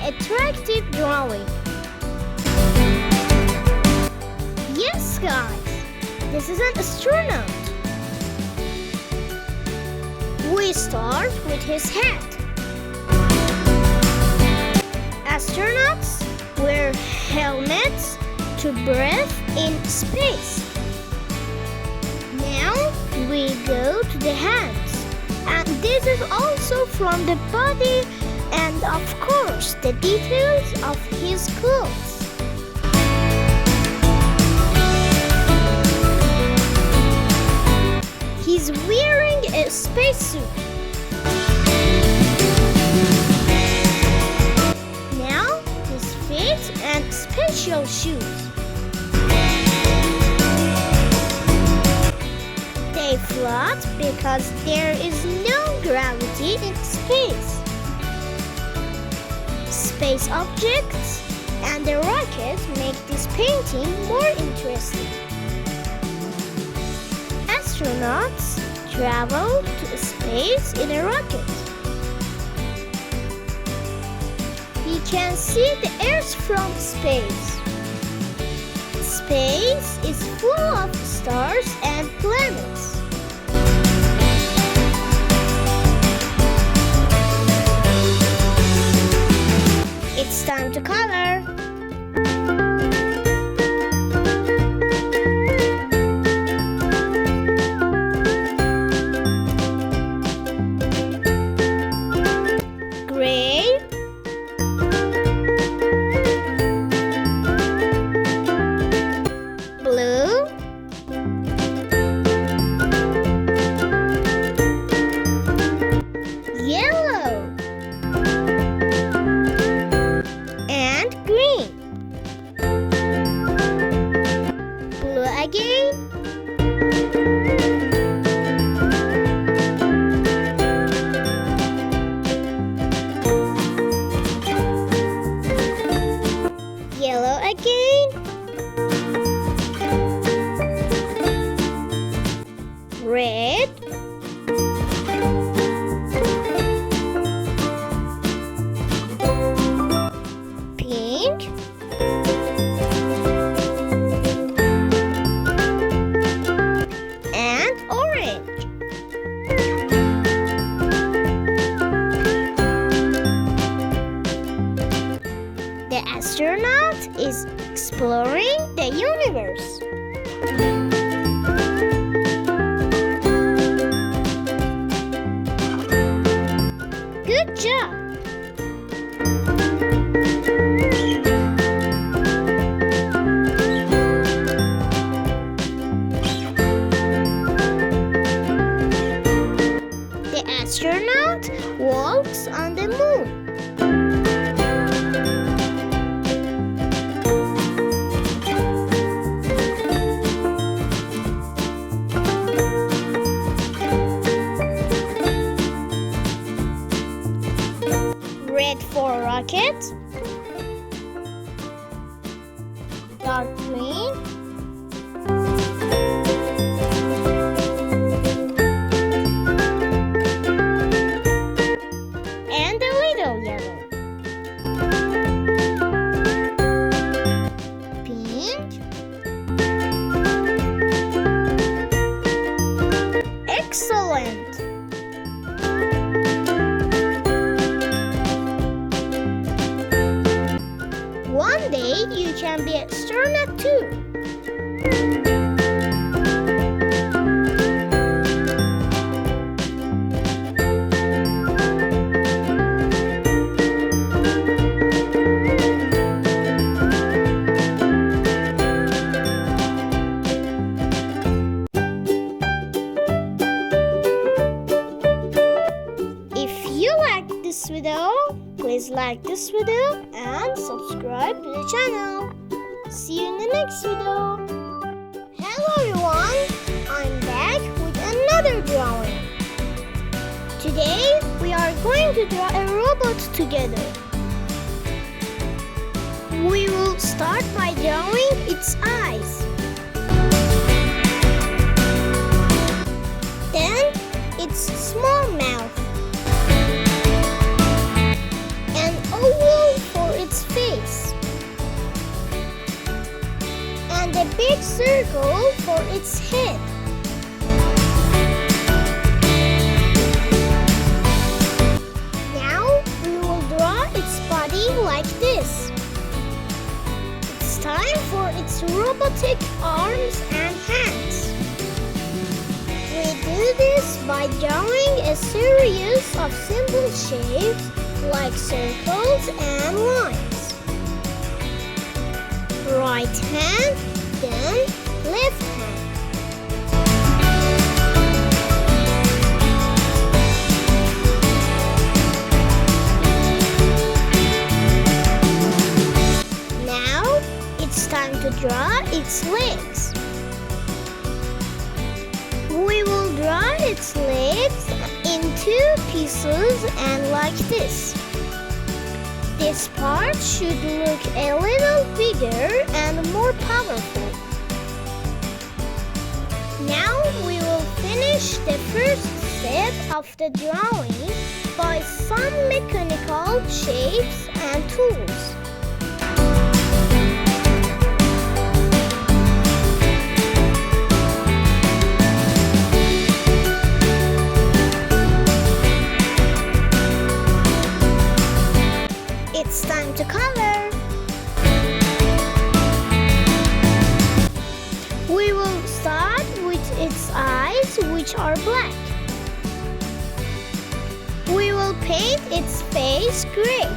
attractive drawing. Yes, guys, this is an astronaut. We start with his hat. Astronauts wear helmets to breathe in space. Now we go to the hands, and this is also from the body and of course the details of his clothes. He's wearing a spacesuit. Now his feet and special shoes. They float because there is no gravity in space. Space objects and the rocket make this painting more interesting. Astronauts travel to space in a rocket. We can see the Earth from space. Space is full of stars and planets. It's time to color. Gray, blue, yellow, and green. Blue again. Yellow again. Red. Pink. And orange. The astronaut is exploring the universe. Good job! The astronaut walks on the moon. Red for rocket. Dark green. And a little yellow. Pink. Excellent. One day you can be an astronaut too. If you like this video, please like this video and subscribe to the channel. See you in the next video. Hello everyone, I'm back with another drawing. Today we are going to draw a robot together. We will start by drawing its eyes. Then its small mouth. An oval by drawing a series of simple shapes like circles and lines. Right hand, then left hand. Now it's time to draw its legs. We will draw its legs in two pieces and like this. This part should look a little bigger and more powerful. Now we will finish the first step of the drawing by some mechanical shapes and tools. It's time to color. We will start with its eyes, which are black. We will paint its face gray.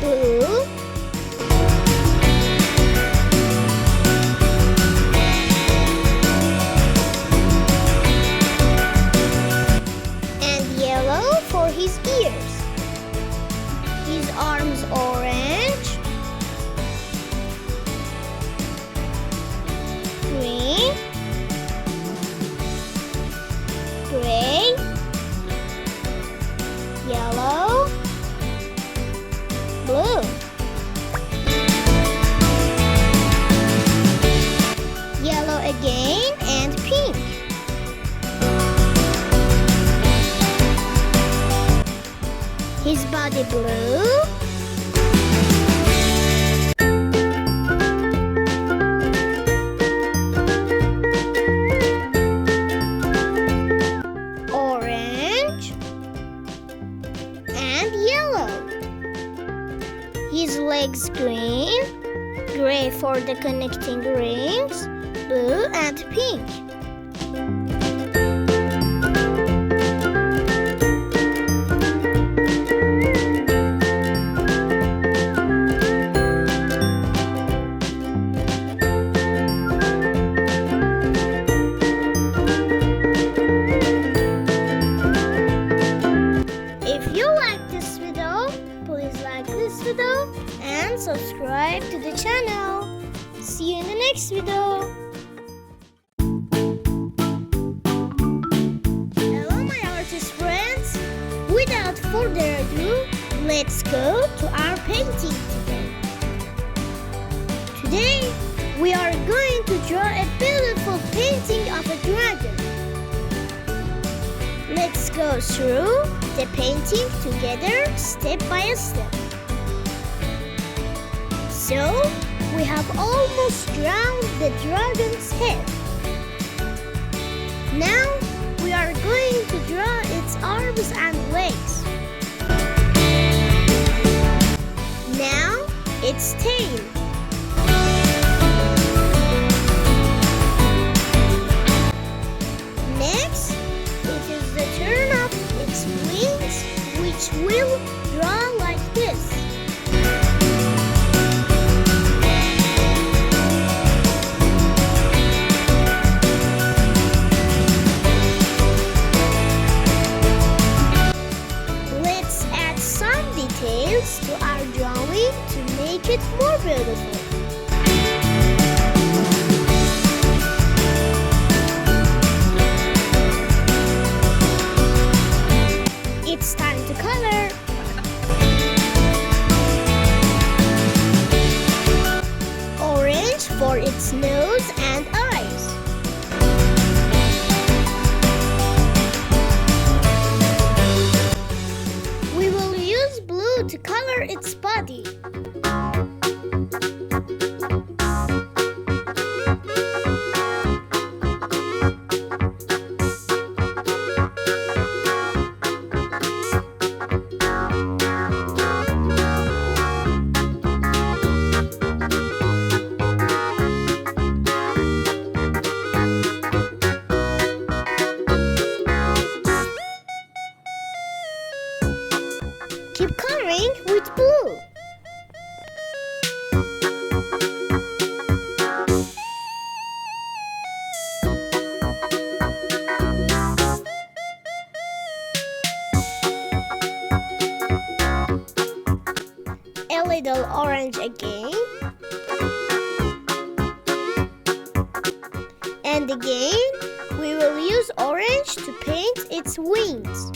Blue. For his ears. His arms orange, green, gray, yellow, blue, yellow again, and pink. His body blue, orange, and yellow. His legs green, gray for the connecting rings, blue and pink. And subscribe to the channel. See you in the next video. Hello my artist friends. Without further ado, let's go to our painting today. Today we are going to draw a beautiful painting of a dragon. Let's go through the painting together step by step. So, we have almost drawn the dragon's head. Now, we are going to draw its arms and legs. Now, its tail. Next, it is the turn of its wings, which will draw like this. Details to our drawing to make it more beautiful. It's time to color. Orange for its nose and eyes. We will use blue to color its body. coloring with blue. A little orange again. And again, we will use orange to paint its wings.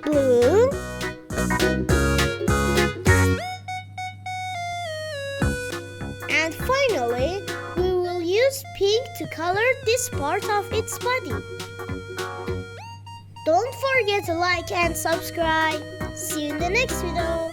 Blue. And finally, we will use pink to color this part of its body. Don't forget to like and subscribe. See you in the next video.